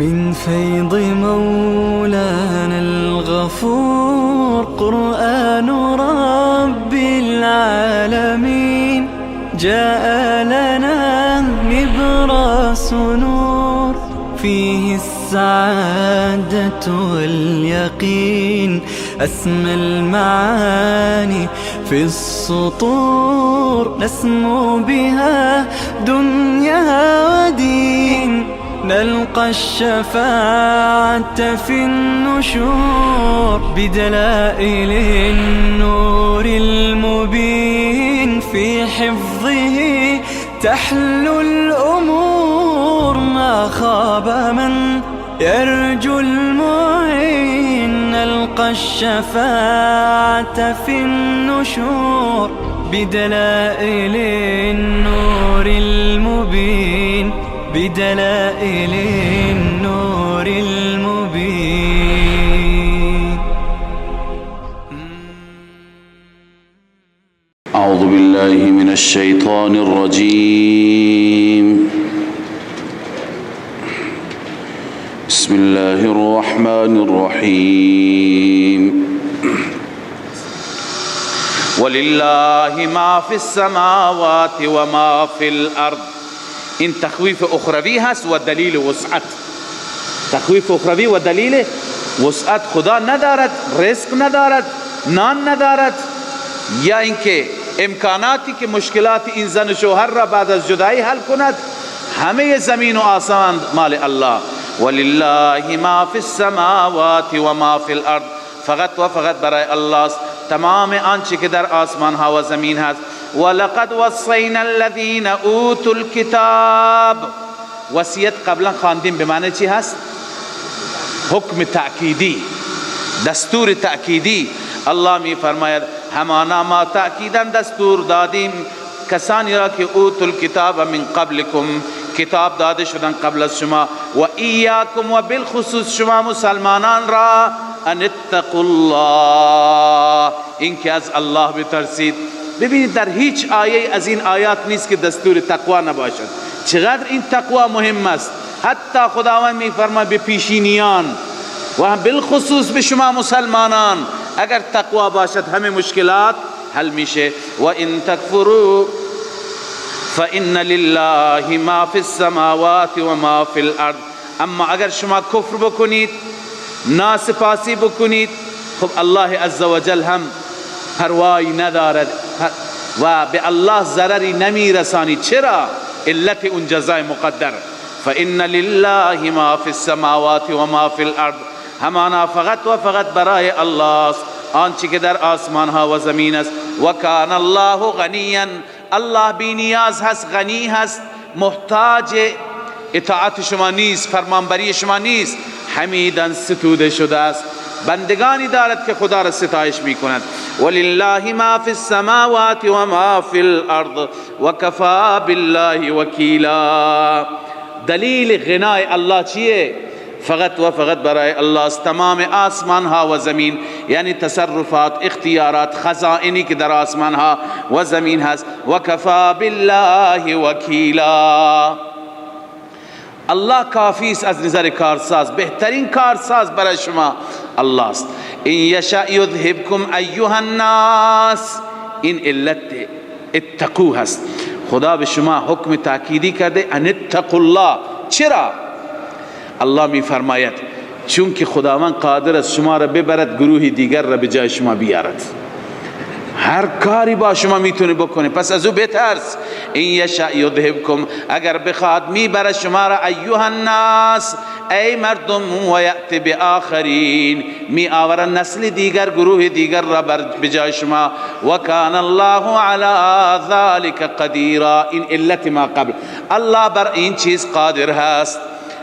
من فيض مولانا الغفور قرآن رب العالمين جاء لنا نبراس نور فيه السعادة واليقين أسمى المعاني في السطور نسمو بها دنيا ودين نلقى الشفاعة في النشور بدلائل النور المبين في حفظه تحلو الأمور ما خاب من يرجو المعين نلقى الشفاعة في النشور بدلائل النور المبين بدلائل النور المبين. أعوذ بالله من الشيطان الرجيم. بسم الله الرحمن الرحيم. ولله ما في السماوات وما في الأرض. این تخویف اخروی هست و دلیل وسعت. تخویف اخروی و دلیل وسعت. خدا ندارد، رزق ندارد، نان ندارد، یا اینکه امکاناتی که مشکلات این زن و شوهر را بعد از جدایی حل کند. همه زمین و آسمان مال الله. ولله ما فی السماوات و ما فی الارض. فقط و فقط برای الله است تمام آنچه که در آسمان ها و زمین هست. ولقد وصینا الذین اوتوا الكتاب. وصیت قبلا خواندیم به معنی چی هست؟ حکم تأکیدی، دستور تأکیدی. الله می فرماید همانا ما تأکیدا دستور دادیم کسانی را که اوتوا الكتاب من قبلکم، کتاب داده شدن قبل از شما، و ایاکم و بالخصوص شما مسلمانان را، ان اتقوا الله، این که از الله بترسید. ببینید در هیچ آیه از این آیات نیست که دستور تقوا نباشد. چقدر این تقوا مهم است. حتی خداوند می فرماید به پیشینیان و بالخصوص به شما مسلمانان اگر تقوا باشد همه مشکلات حل میشه. و ان تکفروا فان لله ما فی السماوات و ما فی الارض. اما اگر شما کفر بکنید، ناسپاسی بکنید، خب الله عزوجل هم پروایی ندارد و به الله ضرری نمی رسانید. چرا؟ علت اون جزای مقدر. فإن لله ما فی السماوات و ما فی الارض. همانا فقط و فقط برای الله است آنچه که در آسمان ها و زمین است. و کان الله غنیا. الله بی نیاز هست، غنی هست، محتاج اطاعت شما نیست، فرمانبری شما نیست. حمیداً ستوده شده است، بندگانی دارد که خدا را ستایش می کند. ولله ما فی السماوات و ما فی الارض و کفا بالله وکیلا. دلیل غنای الله چیه؟ فقط و فقط برای الله است تمام آسمان ها و زمین، یعنی تصرفات، اختیارات، خزائنی که در آسمان ها و زمین هست. و کفا بالله وکیلا. الله کافی است از نظر کارساز، بهترین کارساز برای شما الله است. ان یشاء یذهبکم ایها الناس. این علت اتقوا هست. خدا به شما حکم تاکیدی کرده ان اتقوا الله. چرا؟ الله می فرماید چون که خداوند قادر است شما را ببرد گروه دیگر را به جای شما بیارد. هر کاری با شما میتونه بکنه، پس از او بترس. این یشاء یذهبکم، اگر بخواد میبره شما را ایها الناس، ای مردم، و یأتی بآخرین، می آورد نسل دیگر، گروه دیگر را به جای شما. و کان الله علی ذلک قدیرا. این علت ما قبل، الله بر این چیز قادر هست.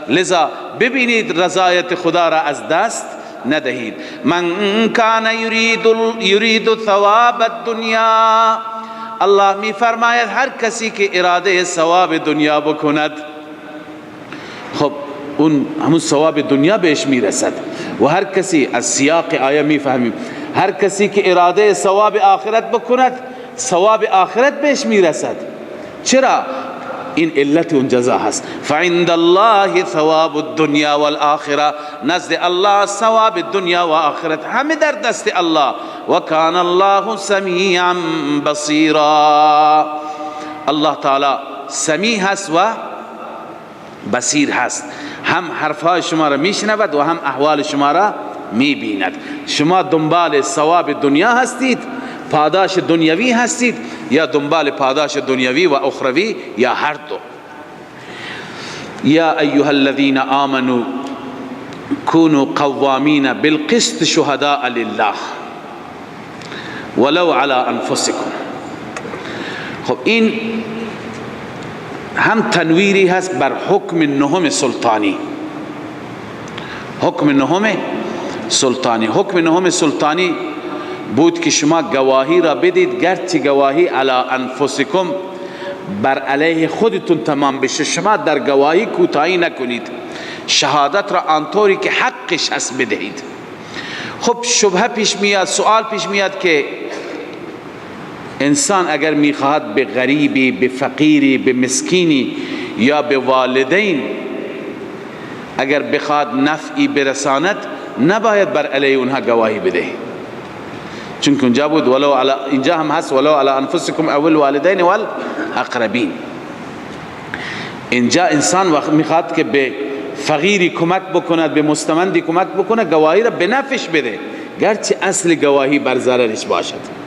لذا ببینید رضایت خدا را از دست ندهید. من کان یرید ثواب الدنیا. الله می فرماید هر کسی که اراده ثواب دنیا بکند، خب اون همون ثواب دنیا بهش میرسد. و هر کسی، از سیاق آیه میفهمیم، هر کسی که اراده ثواب آخرت بکند ثواب آخرت بهش میرسد. چرا؟ این علت اون جزا هست. فعند الله ثواب الدنیا والآخره، نزد الله ثواب دنیا و آخرت همه در دست الله. و کان الله سمیعا بصیرا، الله تعالی سمیع هست و بصیر هست، هم حرفهای شما را میشنود و هم احوال شما را میبیند. شما دنبال ثواب دنیا هستید، پاداش دنیوی هستید، یا دنبال پاداش دنیوی و اخروی، یا هر دو. یا ایها الذین آمنوا كونوا قوامین بالقسط شهداء لله ولو على انفسکم. خب این هم تنویری هست بر حکم نهم سلطانی. حکم نهم سلطانی، حکم نهم سلطانی بود که شما گواهی را بدید، گرچه گواهی علی انفسکم بر علیه خودتون تمام بشه، شما در گواهی کوتاهی نکنید، شهادت را آنطوری که حقش هست بدهید. خب شبهه پیش میاد، سوال پیش میاد که انسان اگر میخواهد به غریبی، به فقیری، به مسکینی یا به والدین اگر بخواد نفعی برساند، نباید بر علیه اونها گواهی بده، چون اونجا بود ولو علی، اینجا هم هست ولو علی انفسکم او الوالدین والاقربین. اینجا انسان وقت میخواد که به فقیری کمک بکند، به مستمندی کمک بکند، گواهی را به نفعش بده، گرچه اصل گواهی بر ضررش باشد.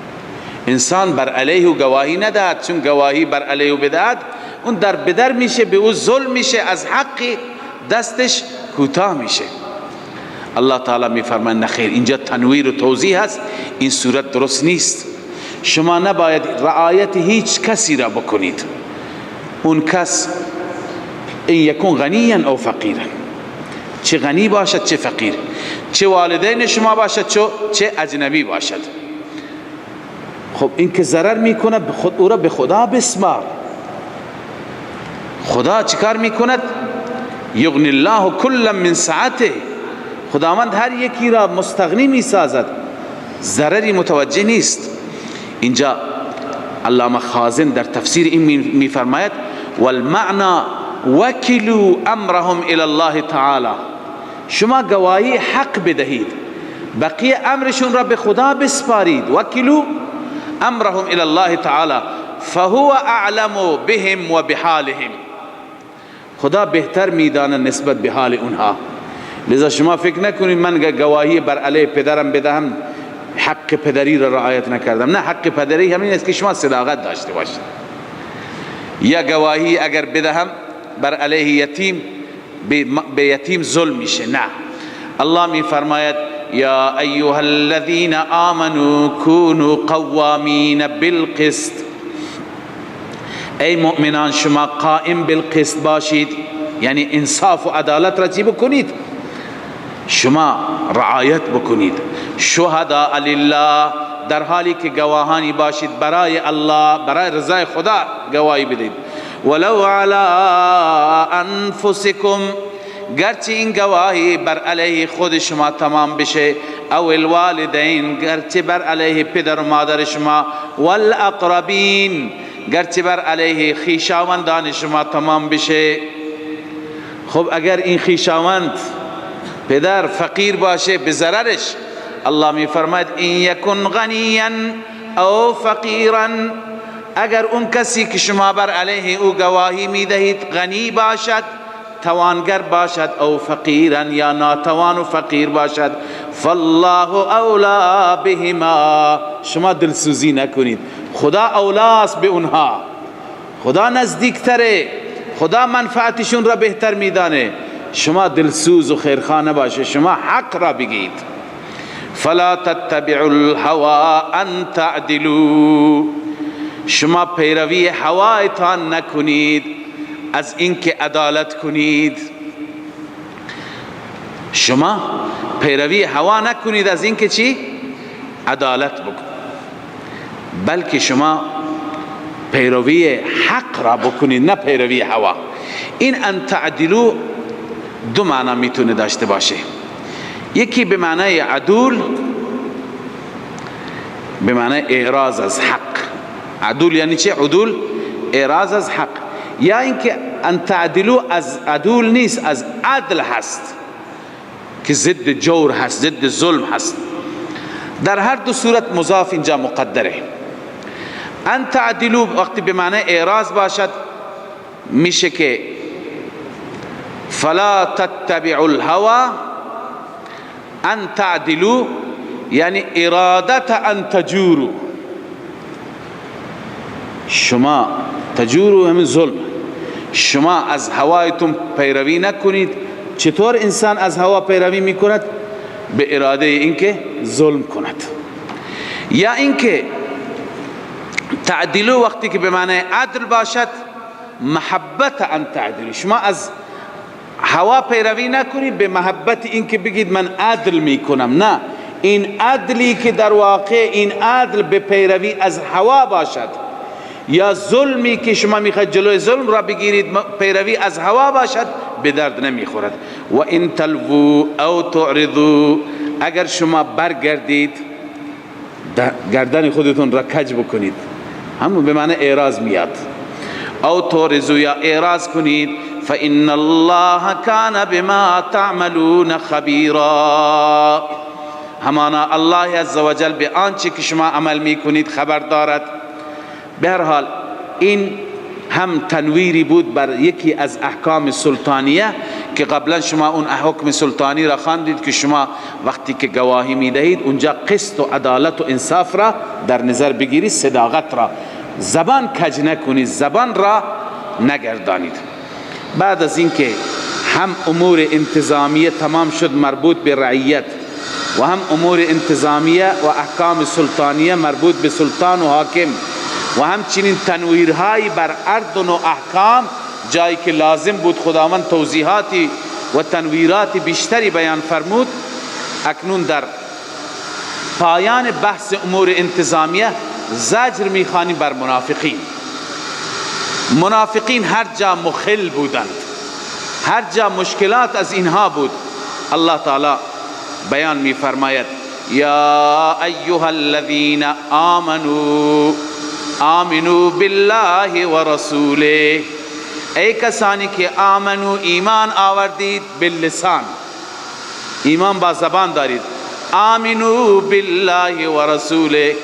انسان بر علیه و گواهی ندهد، چون گواهی بر علیه و بدهد اون در بدر میشه، به او ظلم میشه، از حقی دستش کوتاه میشه. الله تعالی میفرماید نخیر، اینجا تنویر و توضیح هست، این صورت درست نیست. شما نباید رعایت هیچ کسی را بکنید، اون کس این یکون غنیا او فقیرا، چه غنی باشد چه فقیر، چه والدین شما باشد چه اجنبی باشد. خب این که ضرر میکنه خود او را به خدا بسپار. خدا چیکار میکند؟ یغنی الله کلا من سعته، خداوند هر یکی را مستغنی میسازد، ضرری متوجه نیست. اینجا علامه خازن در تفسیر این میفرماید والمعنى وکلوا امرهم الى الله تعالی، شما گواهی حق بدهید، بقیه امرشون را به خدا بسپارید. وکلوا امرهم الى الله تعالی فهو اعلم بهم و بحالهم، خدا بهتر میداند نسبت به حال اونها. لذا شما فکر نکنید من گواهی بر علیه پدرم بدهم حق پدری را رعایت نکردم. نه، حق پدری همین است که شما صداقت داشته باشید. یا گواهی اگر بدهم بر علیه یتیم، به یتیم ظلم میشه. نه، الله میفرماید یا ایها الذین آمنوا كونوا قوامین بالقسط، ای مؤمنان شما قائم بالقسط باشید، یعنی انصاف و عدالت را چی بکنید؟ شما رعایت بکنید. شهداء لله، در حالی که گواهانی باشید برای الله، برای رضای خدا گواهی بدید. ولو علی انفسکم، گرچه این گواهی بر علیه خود شما تمام بشه، او الوالدین، گرچه بر علیه پدر و مادر شما، والاقربین، گرچه بر علیه خویشاوندان شما تمام بشه. خب اگر این خویشاوند پدر فقیر باشه به ضررش، الله می فرماید این یکن غنیا او فقیرا، اگر اون کسی که شما بر علیه او گواهی می دهید غنی باشد، توانگر باشد، او فقیرا، یا ناتوان و فقیر باشد، فالله اولا بهما، شما دلسوزی نکنید، خدا اولاست به اونها، خدا نزدیکتره، خدا منفعتشون را بهتر میدانه. شما دلسوز و خیرخواه نباشه، شما حق را بگید. فلا تتبعوا الهوى ان تعدلوا، شما پیروی هوایتان نکنید از اینکه عدالت کنید. شما پیروی هوا نکنید از اینکه چی؟ عدالت بکنید، بلکه شما پیروی حق را بکنید، نه پیروی هوا. این ان تعدلوا دو معنی میتونه داشته باشه، یکی به معنای عدول، به معنای اعراض از حق. عدول یعنی چه؟ عدول اعراض از حق، یا اینکه ان تعدلو از عدول نیست، از عدل هست که ضد جور هست، ضد ظلم هست. در هر دو صورت مضاف اینجا مقدره. ان تعدلو وقتی به معنی اعراض باشد میشه که فلا تتبعوا الهوى ان تعدلو، یعنی ارادت ان تجورو، شما تجورو همین ظلم، شما از هوایتون پیروی نکنید. چطور انسان از هوا پیروی میکند؟ به اراده اینکه ظلم کند. یا اینکه تعدلو وقتی که به معنی عدل باشد محبت ان تعدلو، شما از هوا پیروی نکنید به محبت اینکه بگید من عدل میکنم، نه، این عدلی که در واقع این عدل به پیروی از هوا باشد یا ظلمی که شما میخواید جلوی ظلم را بگیرید پیروی از هوا باشد به درد نمیخورد. و ان تلووا او تعرضوا، اگر شما برگردید گردن خودتون را کج بکنید، همون به معنی اعراض میاد، او تعرضوا یا اعراض کنید، فان الله کان بما تعملون خبیرا، همانا الله عزوجل به آنچه که شما عمل میکنید خبر دارد. به هر حال این هم تنویری بود بر یکی از احکام سلطانیه که قبلا شما اون حکم سلطانی را خواندید که شما وقتی که گواهی میدهید اونجا قسط و عدالت و انصاف را در نظر بگیرید، صداقت را، زبان کج نکنید، زبان را نگردانید. بعد از اینکه هم امور انتظامیه تمام شد مربوط به رعیت و هم امور انتظامیه و احکام سلطانیه مربوط به سلطان و حاکم و همچنین تنویرهایی بر اردن و احکام، جایی که لازم بود خداوند توضیحاتی و تنویرات بیشتری بیان فرمود، اکنون در پایان بحث امور انتظامیه زجر میخوانیم بر منافقین. منافقین هر جا مخل بودند، هر جا مشکلات از اینها بود، الله تعالی بیان میفرماید یا ایها الذین آمنوا آمنوا بالله و رسوله، ای کسانی که آمنو ایمان آوردید، باللسان ایمان با زبان دارید، آمنو بالله و رسوله،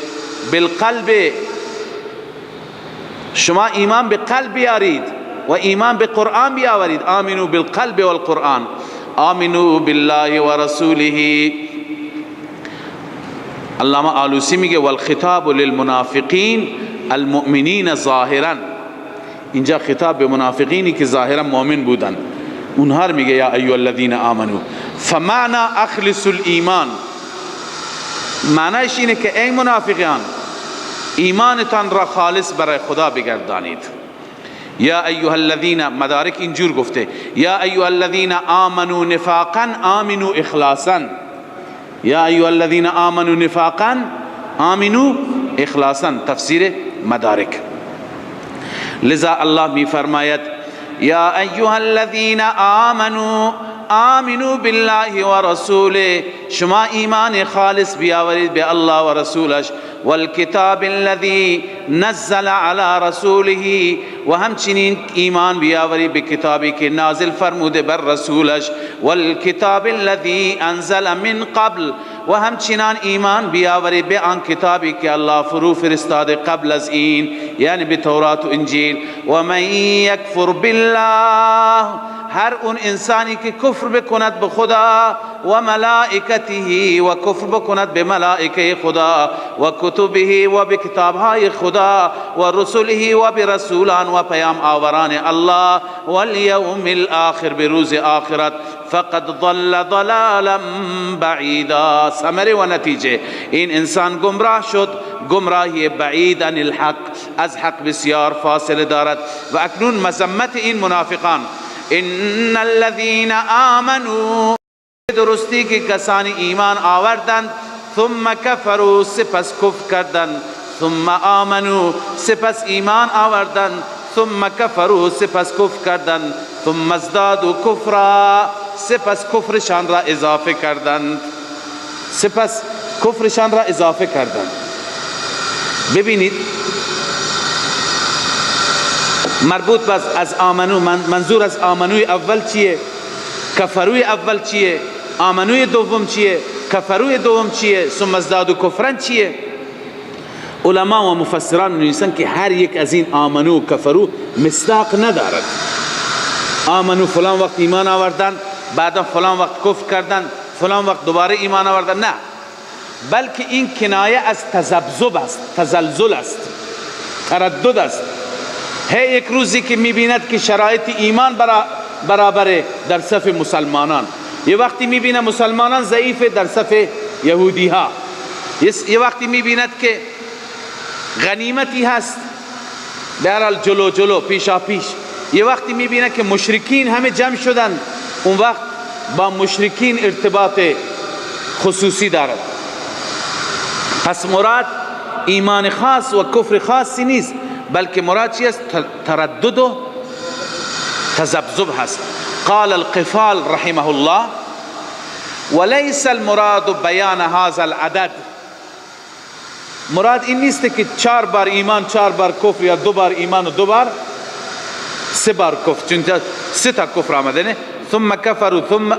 بالقلب شما ایمان به قلب بیارید و ایمان به قرآن بیاورید، آمنو بالقلب والقرآن، آمنو بالله و رسوله. علامه آلوسی میگه والخطاب للمنافقین المؤمنین ظاهرا، اینجا خطاب به منافقینی که ظاهرا مؤمن بودن، اونها میگه یا ایها الذین آمنو. فمعنى اخلص الایمان، معنیش اینه که ای منافقان ایمانتان را خالص برای خدا بگردانید. یا ایها الذین، مدارک اینجور گفته یا ایها الذین آمنوا نفاقا آمنوا اخلاصا، یا ایها الذین آمنوا نفاقا آمنوا اخلاصا، تفسیر مدارک. لذا الله می فرماید یا ایها الذین آمنوا آمنوا بالله و رسوله، شما ایمان خالص بیاورید به الله و رسولش، والکتاب الذی نزل علی رسوله، و همچنین ایمان بیاورید به کتابی که نازل فرموده بر رسولش، والکتاب الذی انزل من قبل، و همچنان ایمان بیاورید به آن کتابی که الله فرو فرستاده قبل از این، یعنی به تورات و انجیل. و من یکفر بالله، هر اون انسانی که کفر بکند به خدا و ملائکته، و کفر بکند به ملائکه خدا و کتبه و به کتابهای خدا و رسوله و به رسولان و پیام آوران الله و الیوم الاخر، به روز آخرت، فقد ضل ضلالا بعیدا. ثمره و نتیجه این انسان گمراه شد، گمراهی بعید عن الحق، از حق بسیار فاصله دارد. و اکنون مذمت این منافقان، ان الذين آمنوا، درستی که کسانی ایمان آوردند، ثم کفروا، سپس کفر کردند، ثم آمنوا، سپس ایمان آوردند، ثم کفروا، سپس کفر کردند، ثم ازدادوا کفرا، سپس کفرشان را اضافه کردند، سپس کفرشان را اضافه کردند. ببینید مربوط بس از آمنو، منظور از آمنوی اول چیه؟ کفروی اول چیه؟ آمنوی دوم چیه؟ کفروی دوم چیه؟ ثم ازدادوا کفرا چیه؟ علما و مفسران می‌نویسند که هر یک از این آمنو و کفرو مصداق ندارد. آمنو فلان وقت ایمان آوردن، بعدا فلان وقت کفر کردن، فلان وقت دوباره ایمان آوردن، نه، بلکه این کنایه از تذبذب است، تزلزل است، تردد است. هی یک روزی که می‌بیند که شرایط ایمان برابره در صف مسلمانان، یه وقتی می‌بیند مسلمانان ضعیف در صف یهودی ها، یه وقتی می‌بیند که غنیمتی هست در جلو جلو پیشا پیش، یه وقتی می‌بیند که مشرکین همه جمع شدن، اون وقت با مشرکین ارتباط خصوصی دارد. پس مراد ایمان خاص و کفر خاصی نیست، بلکه مراد چی است؟ تردد و تذبذب هست. قال القفال رحمه الله وليس المراد بیان هذا العدد. مراد این نیست که 4 بار ایمان 4 بار کفر، یا 2 بار ایمان و 2 بار 3 بار کفر، چون 3 تا کفر آمده نه، ثم کفروا ثم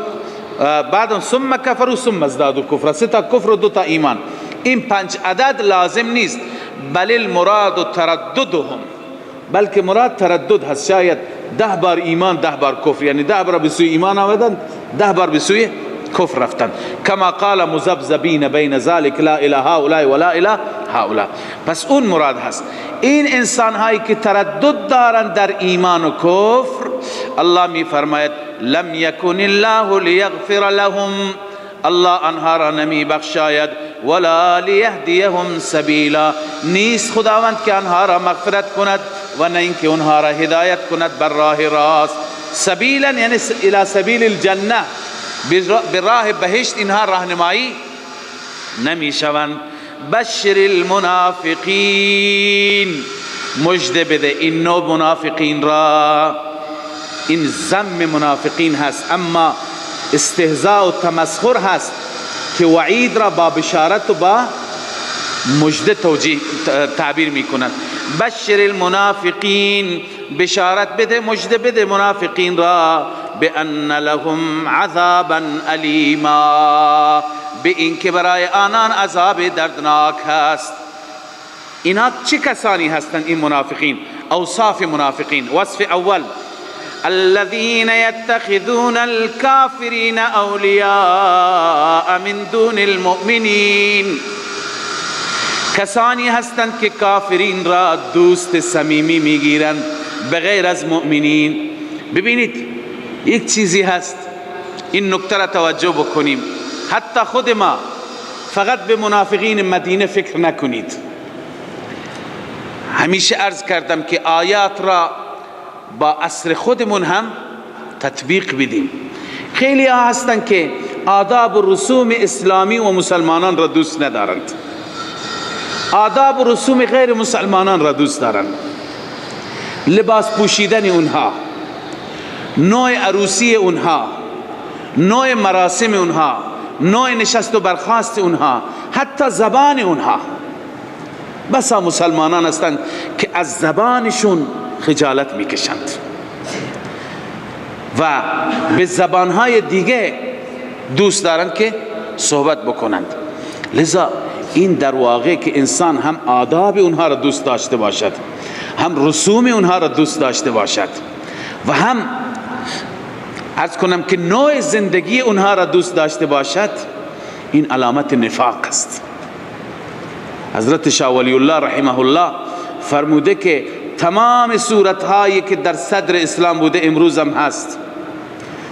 بعد ثم کفروا ثم ازدادوا کفر، 3 تا کفر و 2 تا ایمان. این 5 عدد لازم نیست، بل المراد ترددهم، بلکه مراد تردد هست. شاید 10 بار ایمان 10 بار کفر، یعنی 10 بار به سوی ایمان آمدن 10 بار به سوی کفر رفتن. کما قال مذبذبین بین ذلک لا اله هؤلاء ولا اله هؤلاء. پس اون مراد هست. این انسان هایی که تردد دارند در ایمان و کفر، الله می فرماید لم یکن الله لیغفر لهم، الله آنها را نمی بخشاید، ولا لیهدیهم سبیلا، نیست خداوند که آنها را مغفرت کند و نه اینکه آنها را هدایت کند بر راه راست. سبیلا یعنی الی سبیل الجنه، به راه بهشت اینها راهنمایی نمی شوند. بشر المنافقین، مژده بده این نوع منافقین را. این ذم منافقین هست، اما استهزاء و تمسخر هست که وعید را با بشارت و با مژده تعبیر میکنند. بشر المنافقین، بشارت بده، مژده بده منافقین را، بأن لهم عذابا الیما، به این که برای آنان عذاب دردناک هست. اینا چه کسانی هستند این منافقین؟ اوصاف منافقین. وصف اول الذين يتخذون الكافرين اولیاء من دون المؤمنین، کسانی هستند که کافرین را دوست صمیمی میگیرند بغیر از مؤمنین. ببینید یک چیزی هست، این نکته را توجه بکنیم، حتی خود ما فقط به منافقین مدینه فکر نکنید. همیشه عرض کردم که آیات را با عصر خودمون هم تطبیق بدیم. خیلی ها هستند که آداب و رسوم اسلامی و مسلمانان را دوست ندارند، آداب و رسوم غیر مسلمانان را دوست دارند. لباس پوشیدن اونها، نوع عروسی اونها، نوع مراسم اونها، نوع نشست و برخاست اونها، حتی زبان اونها. بسا مسلمانان هستند که از زبانشون خجالت میکشند و به زبانهای دیگه دوست دارند که صحبت بکنند. لذا این در واقع که انسان هم آداب اونها را دوست داشته باشد، هم رسوم اونها را دوست داشته باشد و هم عرض کنم که نوع زندگی اونها را دوست داشته باشد، این علامت نفاق است. حضرت شاه ولی الله رحمه الله فرموده که تمام صورتهایی که در صدر اسلام بوده امروز هم هست.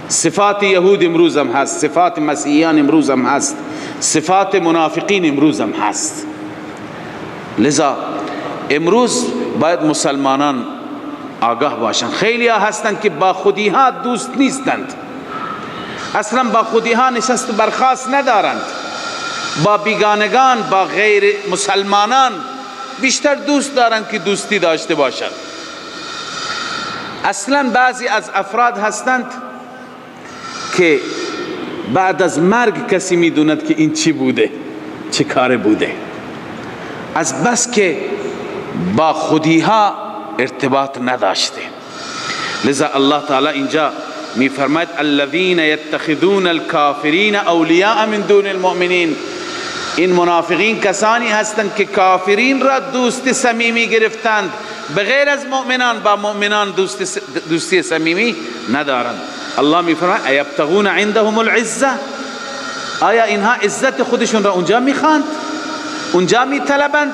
صفات یهود امروز هم هست، صفات مسیحیان امروز هم هست، صفات منافقین امروز هم هست. لذا امروز باید مسلمانان آگاه باشند. خیلی ها هستند که با خودی ها دوست نیستند، اصلا با خودی ها نشست و برخاست ندارند، با بیگانگان، با غیر مسلمانان بیشتر دوست دارند که دوستی داشته باشند. اصلا بعضی از افراد هستند که بعد از مرگ کسی میدوند که این چی بوده، چه کار بوده، از بس که با خودی ها ارتباط نداشته. لذا الله تعالی اینجا میفرماید الذین یتخذون الکافرین اولیاء من دون المؤمنین، این منافقین کسانی هستند که کافرین را دوست صمیمی گرفتند بغیر از مؤمنان، با مؤمنان دوستی صمیمی ندارند. الله میفرماید ایبتغون عندهم العزه، آیا اینها عزت خودشون را اونجا میخواند، اونجا میطلبند؟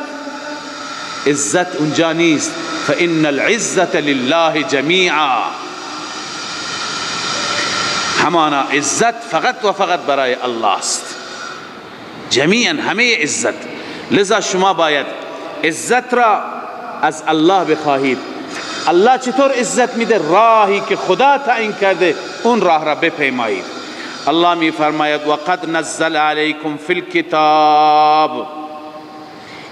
عزت اونجا نیست. فإن العزة لله جمیعا، همانا عزت فقط و فقط برای الله است، جمیعا همه عزت. لذا شما باید عزت را از الله بخواهید. الله چطور عزت میده؟ راهی که خدا تعیین کرده اون راه را بپیمایید. الله می فرماید وقد نزل علیکم فی الکتاب،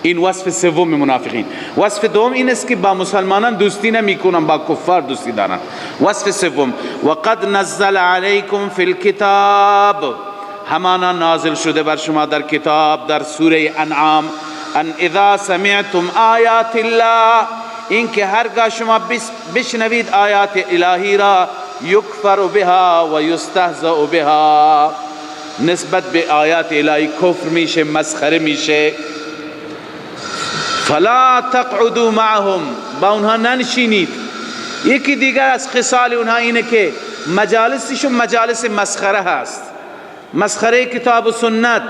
این وصف سوم منافقین. وصف دوم این است که با مسلمانان دوستی نمی کنن، با کفار دوستی دارن. وصف سوم وقد نزل علیکم فی الکتاب، همانا نازل شده بر شما در کتاب، در سوره انعام، ان اذا سمعتم آیات الله، این که هرگاه شما بشنوید آیات الهی را، یکفر بها و یستهزأ بها، نسبت به آیات الهی کفر میشه، مسخره میشه. فلا تقعدوا معهم، با اونها ننشینید. یکی دیگر از خصال اونها اینه که مجالسشون مجالس مسخره هست، مسخره کتاب و سنت،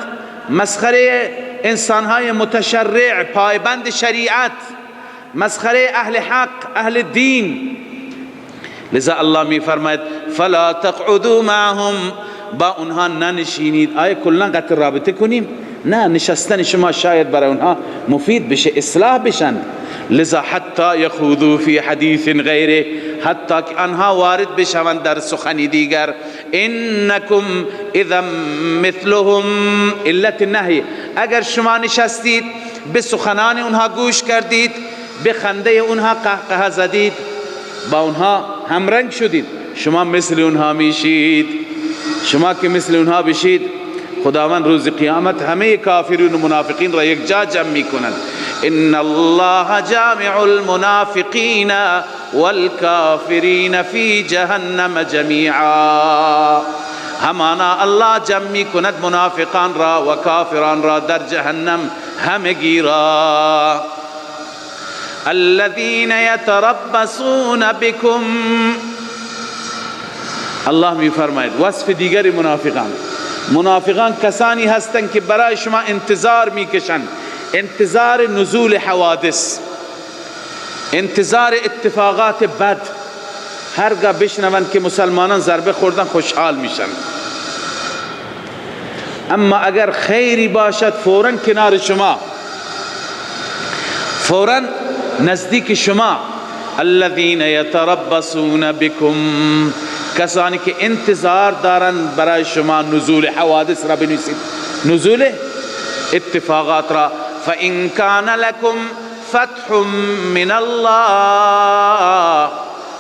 مسخره انسانهای متشرع پایبند شریعت، مسخره اهل حق اهل دین. لذا الله می فرماید فلا تقعدوا معهم، با اونها ننشینید. آیا کلا قطع رابطه کنیم؟ نه، نشستن شما شاید برای اونها مفید بشه، اصلاح بشن. لذا حتی یخوضوا فی حدیث غیره، حتی که آنها وارد بشوند در سخنی دیگر. انکم اذا مثلهم، علت نهی، اگر شما نشستید به سخنان اونها گوش کردید، به خنده اونها قهقه زدید، با اونها همرنگ شدید، شما مثل اونها میشید. شما که مثل اونها بشید، خداوند روز قیامت همه کافرین و منافقین را یک جا جمع میکنند. ان الله جامع المنافقین والکافرین فی جهنم جمیعا، همانا الله جمع میکند منافقان را و کافران را در جهنم همگی را. الذين يتربصون بكم، الله می فرماید وصف دیگر منافقان کسانی هستند که برای شما انتظار میکشند، انتظار نزول حوادث، انتظار اتفاقات بد. هرگاه بشنوند که مسلمانان ضربه خوردن خوشحال میشن، اما اگر خیری باشد فوراً کنار شما، فوراً نزدیک شما. الذين يتربصون بكم، کسانی که انتظار دارند برای شما نزول حوادث را بنویسید، نزول اتفاقات را. فإن كان لكم فتح من الله،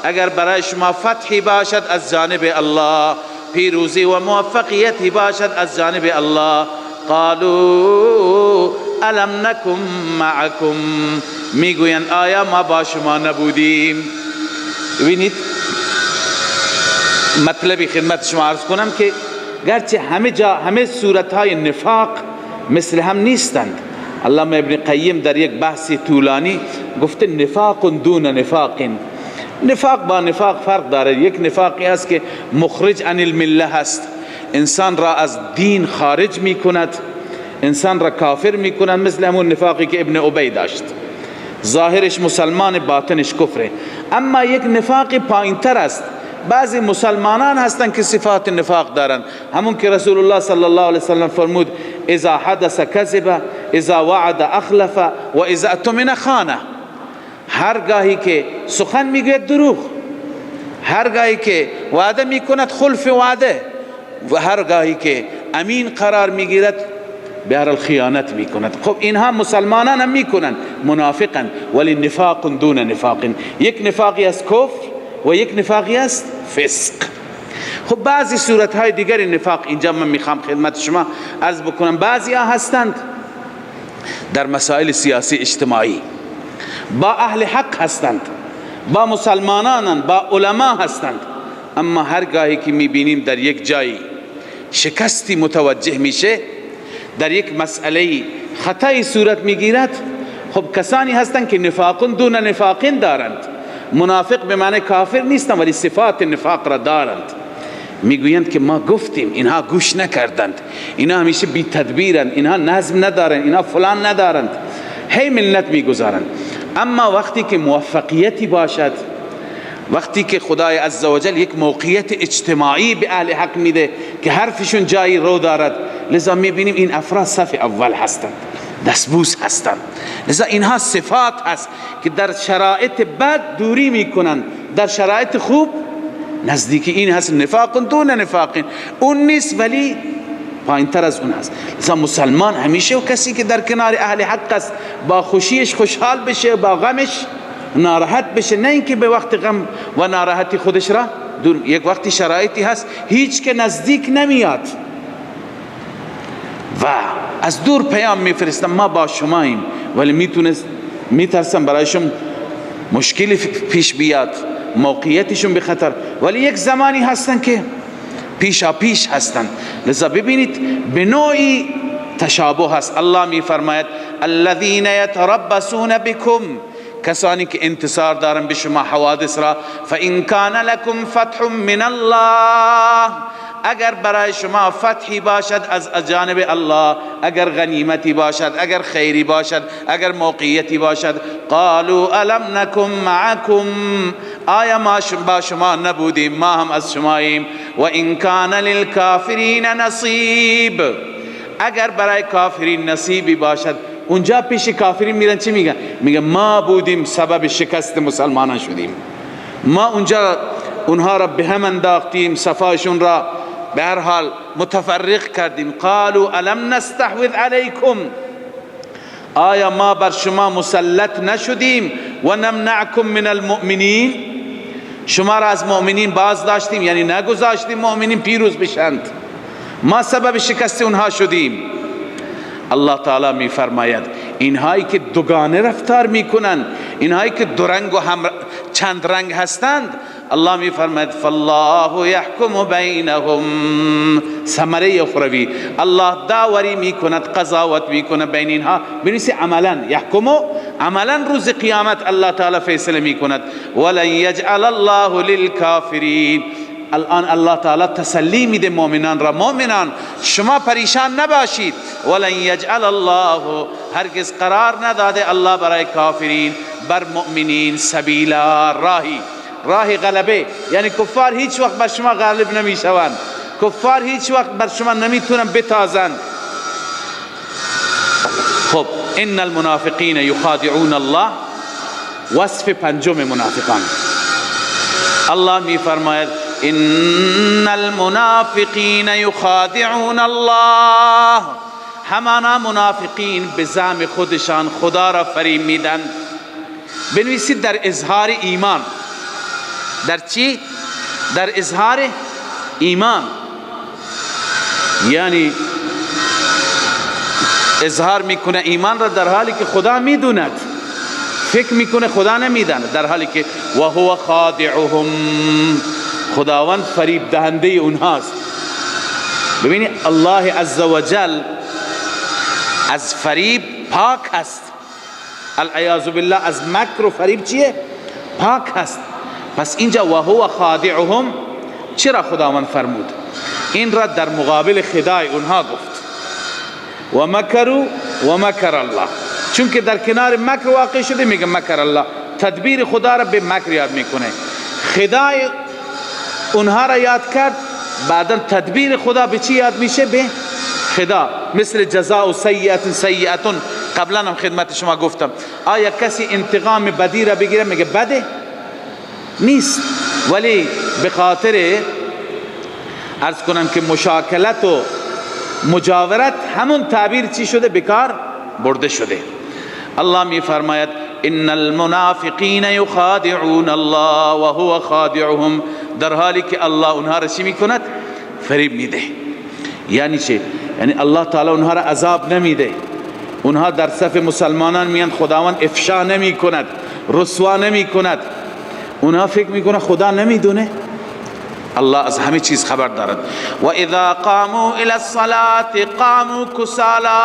اگر برای شما فتحی باشد از جانب الله، پیروزی و موفقیتی باشد از جانب الله، قالوا الم نکم معکم، میگویند آیا ما با شما نبودیم؟ ببینید مطلبی خدمت شما عرض کنم که گرچه همه جا همه صورتهای نفاق مثل هم نیستند. علامه ابن قیم در یک بحث طولانی گفته نفاق دون نفاق، نفاق با نفاق فرق داره. یک نفاقی است که مخرج عن المله هست، انسان را از دین خارج می کند، انسان را کافر می کند، مثل همون نفاقی که ابن ابی داشت، ظاهرش مسلمان باطنش کفره. اما یک نفاق پایین تر است، بعضی مسلمانان هستند که صفات نفاق دارند، همون که رسول الله صلی الله علیه وسلم فرمود اذا حدث کذب، اذا وعد اخلف و اذا اؤتمن خان. هرگاهی که سخن میگوید دروغ، هرگاهی که وعده میکند خلف وعده، و هرگاهی که امین قرار میگیرد به هر خیانت میکند. خب اینها مسلمانان هم میکنند، منافقن، ولی نفاق دون نفاق، یک نفاقی است کفر و یک نفاقی است فسق. خب بعضی صورتهای دیگر نفاق اینجا من میخوام خدمت شما عرض بکنم. بعضی ها هستند در مسائل سیاسی اجتماعی با اهل حق هستند، با مسلمانانن، با علما هستند، اما هر گاهی که میبینیم در یک جایی شکستی متوجه میشه، در یک مسئله خطایی صورت میگیرد، خب کسانی هستند که نفاقن دون نفاقین دارند. منافق به معنی کافر نیستند ولی صفات نفاق را دارند. میگویند که ما گفتیم، اینها گوش نکردند، اینها همیشه بی تدبیرند، اینها نظم ندارند، اینها فلان ندارند، هی ملت میگذارند. اما وقتی که موفقیتی باشد، وقتی که خدای عزوجل یک موقعیت اجتماعی به اهل حق میده که حرفشون جایی رو دارد، لذا میبینیم این افراد صف اول هستند، دستبوس هستند. لذا اینها صفات هست که در شرایط بد دوری میکنند، در شرایط خوب نزدیکی این هست. نفاق دون نفاقین، اون نیست ولی پایین تر از اون هست. لذا مسلمان همیشه و کسی که در کنار اهل حق است با خوشیش خوشحال بشه، با غمش ناراحت بشه، نه اینکه به وقت غم و ناراحتی خودش را دور. یک وقتی شرایطی هست هیچ که نزدیک نمیاد و از دور پیام میفرستم ما با شماییم، ولی میترسم برایشون مشکلی پیش بیاد، موقعیتشون به خطر، ولی یک زمانی هستن که پیشا پیش هستن. لذا ببینید به نوعی تشابه هست. الله میفرماید الذين يتربصون بكم، کسانی که انتصار دارن به شما حوادث را، فإن كان لكم فتح من الله، اگر برای شما فتحی باشد از جانب الله، اگر غنیمتی باشد، اگر خیری باشد، اگر موقعیتی باشد، قالوا الم نکن معکم، آیا ما با شما نبودیم؟ ما هم از شماییم. و ان کان للکافرین نصیب، اگر برای کافرین نصیبی باشد، اونجا پیش کافرین میرن چی میگن؟ میگن ما بودیم سبب شکست مسلمانان شدیم، ما اونجا اونها را به هم انداختیم، صفاشون را به هر حال متفرق کردیم. قالوا الم نستحوذ علیکم، آیا ما بر شما مسلط نشدیم؟ و نمنعکم من المؤمنین، شما را از مؤمنین باز داشتیم، یعنی نگذاشتیم مؤمنین پیروز بشند، ما سبب شکست اونها شدیم. الله تعالی می فرماید اینهایی که دوگانه رفتار میکنند، اینهایی که دو رنگ و هم چند رنگ هستند، الله می فرماید فالله یحکم بینهم، ثمره اخروی الله داوری میکند، قضاوت میکند بین اینها. بنویسی عملا یحکم، عملا روز قیامت الله تعالی فیصله میکند. ولن یجعل الله للکافرین، الان الله تعالی تسلی میده مؤمنان را، مؤمنان شما پریشان نباشید. ولن یجعل الله، هرگز قرار نداده الله برای کافرین بر مؤمنین سبیلا، راهی غلبه، یعنی کفار هیچ وقت بر شما غالب نمیشوند، کفار هیچ وقت بر شما نمیتونن بتازند. خب ان المنافقین یخادعون الله، وصف پنجم منافقان. الله می فرماید ان المنافقین یخادعون الله، همانا منافقین به زعم خودشان خدا را فریب میدن. بنویسید در اظهار ایمان، در چی؟ در اظهار ایمان، یعنی اظهار میکنه ایمان را در حالی که خدا میدوند، فکر میکنه خدا نمیداند، در حالی که و هو خادعهم، خداوند فریب دهنده اونهاست. ببینید الله عزوجل از فریب پاک است، العیاذ بالله از مکر و فریب چیه؟ پاک است. پس اینجا و هو خادعهم چرا خداوند فرمود؟ این را در مقابل خدای اونها گفت و مکروا و مکر الله، چون که در کنار مکر واقع شده میگه مکر الله، تدبیر خدا را به مکر یاد میکنه. خدای اونها را یاد کرد، بعدا تدبیر خدا به چی یاد میشه؟ به خدا. مثل جزاء سیئة سیئة، قبلا هم خدمت شما گفتم، آیا کسی انتقام بدی را بگیره میگه بده؟ نیست، ولی به خاطر عرض کنم که مشاکلت و مجاورت همون تعبیر چی شده؟ بکار برده شده. الله می فرماید ان المنافقین یخادعون الله و هو خادعهم، در حالی که الله اونها را چی میکند؟ فریب میده. یعنی چه؟ یعنی الله تعالی اونها را عذاب نمیده، اونها در صف مسلمانان میان، خداوند افشا نمی کند، رسوا نمی کند، اونا فکر میکنه خدا نمیدونه. الله از همه چیز خبر دارد. و اذا قاموا الى الصلاة قاموا کسالا.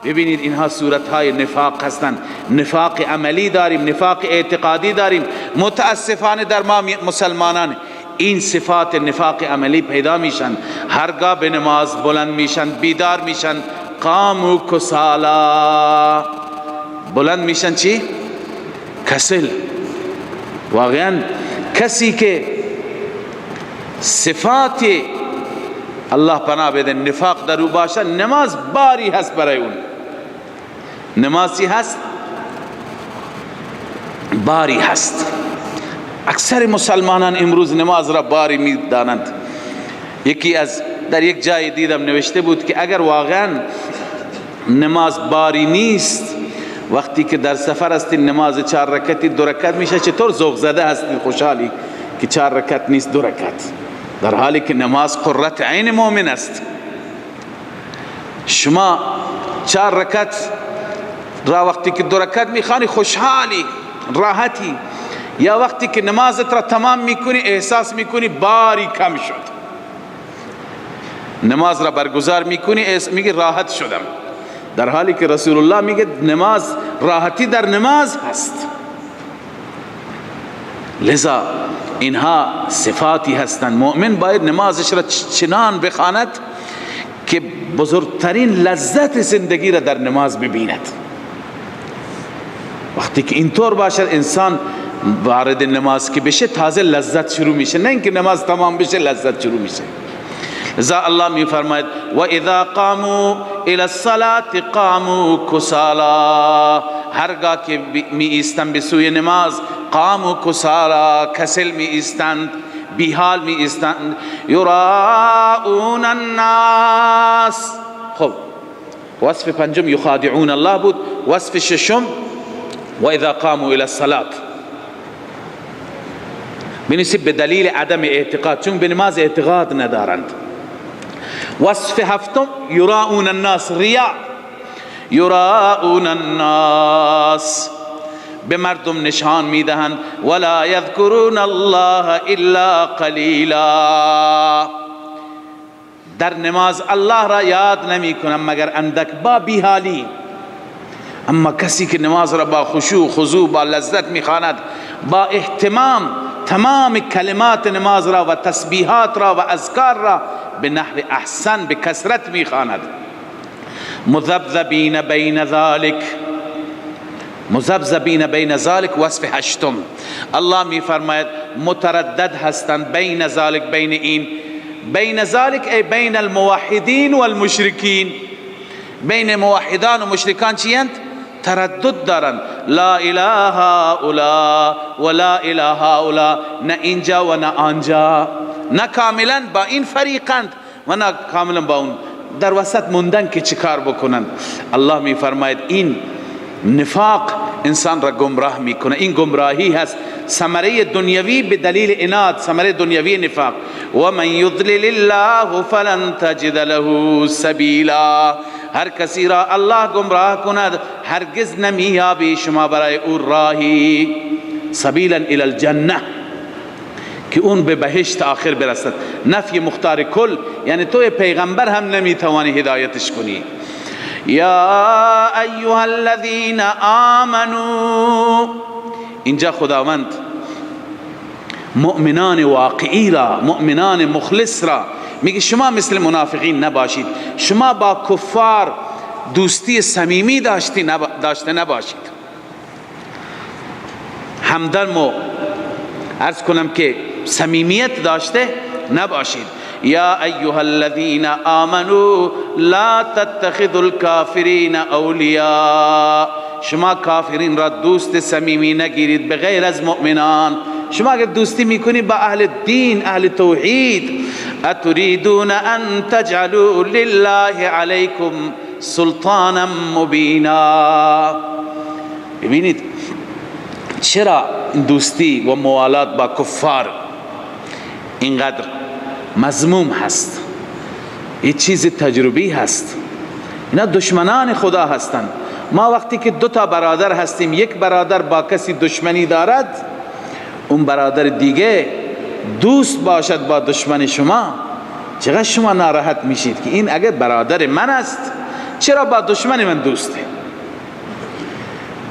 ببینید اینها صورتهای نفاق هستند. نفاق عملی داریم، نفاق اعتقادی داریم. متاسفانه در ما مسلمانان این صفات نفاق عملی پیدا میشن. هرگاه به نماز بلند میشن، بیدار میشن، قاموا کسالا. بلند میشن چی؟ کسل. واقعا کسی که صفات الله پناه بده نفاق در او باشه، نماز باری هست برای اون. نمازی هست، باری هست. اکثر مسلمانان امروز نماز را باری می دانند. یکی از در یک جای دیدم نوشته بود که اگر واقعا نماز باری نیست، وقتی که در سفر هستی نماز 4 رکعتی 2 رکعت میشه، چطور ذوق زده هستی، خوشحالی که 4 رکعت نیست 2 رکعت، در حالی که نماز قرة عین مؤمن است. شما 4 رکعت را وقتی که 2 رکعت میخوانی خوشحالی راحتی، یا وقتی که نمازت را تمام میکنی احساس میکنی باری کم شد. نماز را برگزار میکنی میگی راحت شدم، در حالی که رسول الله میگه نماز راحتی در نماز هست. لذا اینها صفاتی هستند. مؤمن باید نمازش را چنان بخواند که بزرگترین لذت زندگی را در نماز ببیند. وقتی که اینطور باشد انسان وارد نماز که بشه تازه لذت شروع میشه، نه اینکه نماز تمام بشه لذت شروع میشه. لذا الله می فرماید و اذا قاموا الى الصلاة قاموا کسالا. هرگاه که می ایستند به سوی نماز، قاموا کسالا، کسل می ایستند، بیحال می ایستند. یراؤون الناس. خب وصف پنجم یخادعون الله بود. وصف ششم و اذا قاموا الى الصلاة بنسبت به دلیل عدم اعتقاد، چون به نماز اعتقاد ندارند. وصف هفتم یراؤون الناس، ریا. یراؤون الناس، به مردم نشان میدهند. ولا یذکرون الله الا قلیلا. در نماز الله را یاد نمی کنند مگر اندک، با بیحالی. اما کسی که نماز را با خشوع خضوع با لذت میخواند، با اهتمام تمام کلمات نماز را و تسبیحات را و اذکار را به نحو احسن به کثرت میخواند. مذبذبین بین ذالک، مذبذبین بین ذالک وصف هشتم. الله میفرماید متردد هستند بین ذالک، بین این. بین ذالک ای بین الموحدین والمشرکین. بین موحدان و مشرکان چیند؟ تردد دارن. لا اله هؤلاء و لا اله هؤلاء، نه اینجا و نه آنجا، نه کاملا با این فریقند و نه کاملا با اون، در وسط موندن که چیکار بکنند. الله می فرماید این نفاق انسان را گمراه میکنه. این گمراهی هست، ثمره دنیوی به دلیل عناد، ثمره دنیوی نفاق. و من یضلل الله فلن تجد له سبیلا. هر کسی را الله گمراه کند هرگز نمیابی شما برای او راهی. سبیلا الی الجنه، که اون به بهشت آخر برسد. نفی مختار کل، یعنی تو پیغمبر هم نمیتوانی هدایتش کنی. یا ایها الذین آمنوا، اینجا خداوند مؤمنان واقعی را، مؤمنان مخلص را میگه شما مثل منافقین نباشید، شما با کفار دوستی صمیمی داشته نباشید. همدم و عرض کنم که صمیمیت داشته نباشید. یا ایها الذین آمنوا لا تتخذوا الكافرین اولیاء، شما کافرین را دوست صمیمی نگیرید بغیر از مؤمنان. شما اگر دوستی میکنید با اهل دین، اهل توحید، اتريدون ان تجعلوا لله علیکم سلطانا مبینا. ببینید چرا دوستی و موالات با کفار اینقدر مذموم هست. این چیز تجربی هست. اینا دشمنان خدا هستند. ما وقتی که 2 برادر هستیم، یک برادر با کسی دشمنی دارد، اون برادر دیگه دوست باشد با دشمن شما، چقدر شما ناراحت میشید که این اگر برادر من است چرا با دشمن من دوسته؟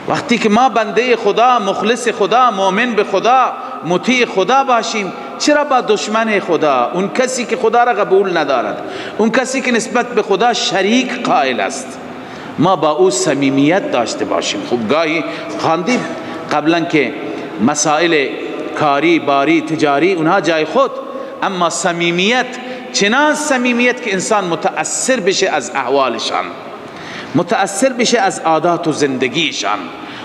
وقتی که ما بنده خدا، مخلص خدا، مؤمن به خدا، مطیع خدا باشیم، چرا با دشمن خدا، اون کسی که خدا را قبول ندارد، اون کسی که نسبت به خدا شریک قائل است، ما با او صمیمیت داشته باشیم؟ خوب گاهی خواندیم قبلا که مسائل کاری، باری، تجاری اونها جای خود، اما صمیمیت، چنان صمیمیت که انسان متأثر بشه از احوالشان، متأثر بشه از عادات و زندگیشان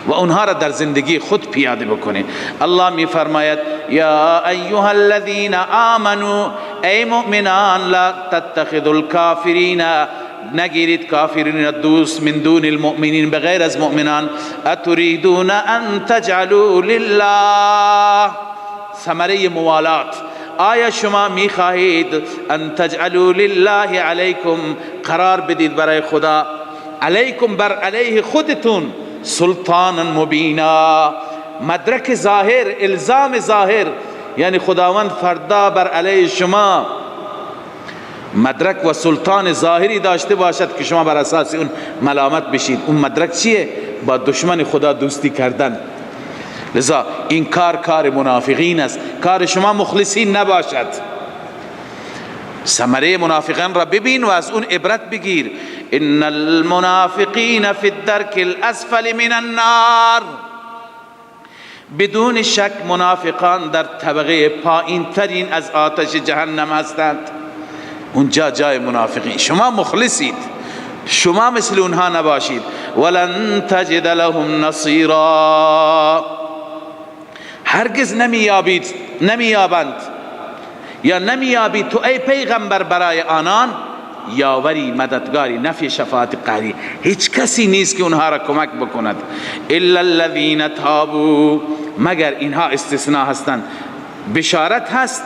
و اونها را در زندگی خود پیاده بکنه. الله می فرماید یا ایها الذین آمنوا، ای مؤمنان، لا تتخذوا الکافرین، نگیرید کافرین دوست، من دون المؤمنین، بغیر از مؤمنان، اتریدون ان تجعلوا لله، ثمره موالات، آیا شما می خواهید ان تجعلوا لله علیکم، قرار بدید برای خدا، علیکم بر علیه خودتون، سلطانا مبینا، مدرک ظاهر، الزام ظاهر، یعنی خداوند فردا بر علیه شما مدرک و سلطان ظاهری داشته باشد که شما بر اساس اون ملامت بشید. اون مدرک چیه؟ با دشمن خدا دوستی کردن. لذا این کار منافقین است، کار شما مخلصین نباشد. ثمره منافقان را ببین و از اون عبرت بگیر. ان المنافقین فی الدرک الاسفل من النار، بدون شک منافقان در طبقه پایین ترین از آتش جهنم هستند. اونجا جای منافقین. شما مخلصید، شما مثل اونها نباشید. ولن تجد لهم نصیرا، هرگز نمیابند یا نمیابی تو ای پیغمبر برای آنان یاوری، مددگاری، نفی شفاعت قهری. هیچ کسی نیست که اونها را کمک بکند. الا الذین تابوا، مگر اینها استثناء هستند. بشارت هست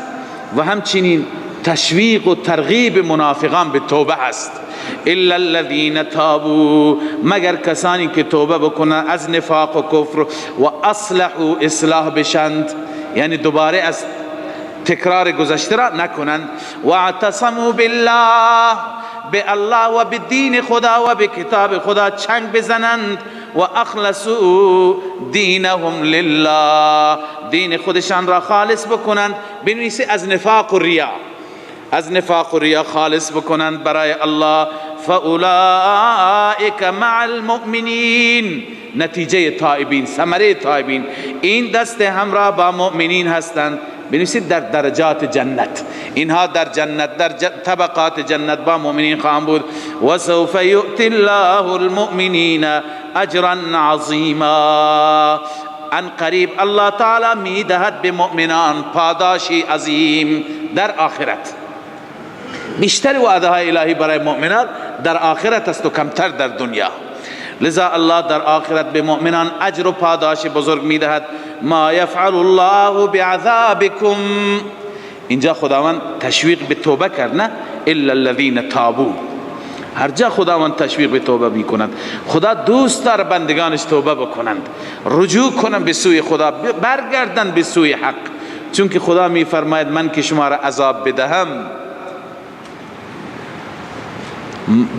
و همچنین تشویق و ترغیب منافقان به توبه هست. الا الذین تابوا، مگر کسانی که توبه بکنند از نفاق و کفر و اصلحوا، اصلاح بشند، یعنی دوباره از تکرار گذشته را نکنند. و اعتصموا بالله، به الله و به دین خدا و به کتاب خدا چنگ بزنند. و اخلصوا دینهم لله، دین خودشان را خالص بکنند. بنویسه از نفاق و ریا، از نفاق و ریا خالص بکنند برای الله. فاولئک مع المؤمنین، نتیجه تائبین، ثمره تائبین، این دست همراه با مؤمنین هستند. بنویسید در درجات جنت، اینها در جنت، در طبقات جنت با مؤمنین خواهند بود. و سوف یؤتی الله المؤمنین اجرا عظیما، ان قریب الله تعالی میدهد به مؤمنان پاداشی عظیم در آخرت. بیشتر وعده های الهی برای مؤمنان در آخرت است و کمتر در دنیا. لذا الله در آخرت به مؤمنان اجر و پاداش بزرگ میدهد. ما یفعل الله بعذابکم، اینجا خداوند تشویق به توبه کرد، نه الا الذین تابوا. هر جا خداوند تشویق به توبه میکند. خدا دوست داره بندگانش توبه بکنند، رجوع کنند به سوی خدا، برگردند به سوی حق. چون که خدا میفرماید من که شما را عذاب بدهم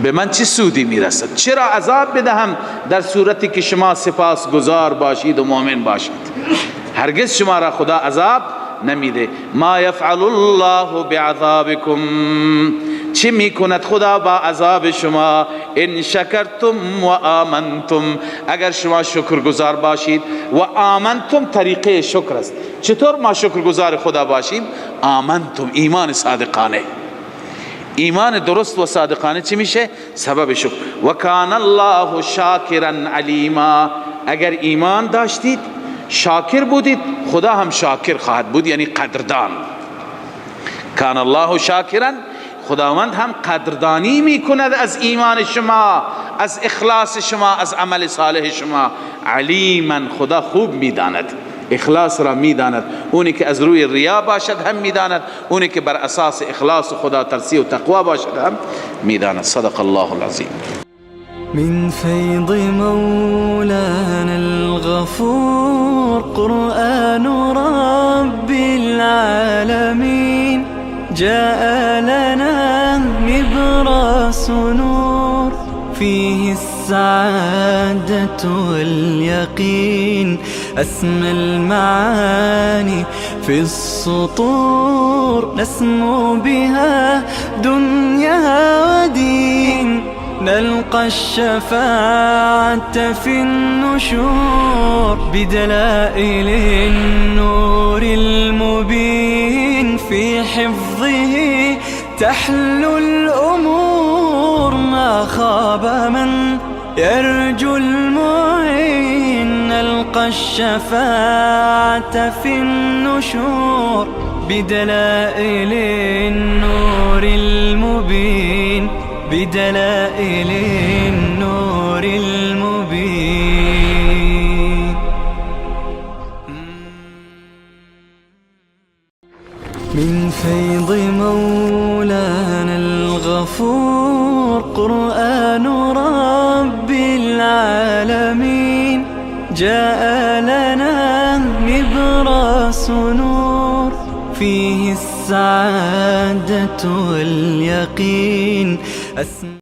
به من چه سودی میرسد؟ چرا عذاب بدهم در صورتی که شما سپاسگزار باشید و مؤمن باشید؟ هرگز شما را خدا عذاب نمیده. ما یفعل الله بعذابکم، چه میکند خدا با عذاب شما؟ ان شکرتم و آمنتم، اگر شما شکرگزار باشید. و آمنتم طریقه شکر است. چطور ما شکرگزار خدا باشیم؟ آمنتم، ایمان صادقانه. ایمان درست و صادقانه چی میشه؟ سبب شکر. و کان الله شاکرا علیما، اگر ایمان داشتید شاکر بودید خدا هم شاکر خواهد بود، یعنی قدردان. کان الله شاکرا، خداوند هم قدردانی میکند از ایمان شما، از اخلاص شما، از عمل صالح شما. علیما، خدا خوب میداند، اخلاص را میداند. اونی که از روی ریا باشد هم میداند، اونی که بر اساس اخلاص خدا ترسی و تقوا باشد هم میداند. صدق الله العظیم. من فيض مولانا الغفور قرآن رب العالمين جاء لنا نبراس نور فيه السعادة واليقين أسمى المعاني في السطور نسمو بها دنيا ودين نلقى الشفاعة في النشور بدلائل النور المبين في حفظه تحلو الأمور ما خاب من يرجو المعين نلقى الشفاعة في النشور بدلائل النور المبين بدلائل النور المبين من فيض مولانا الغفور قرآن رب العالمين جاء لنا نبراس نور فيه السعادة واليقين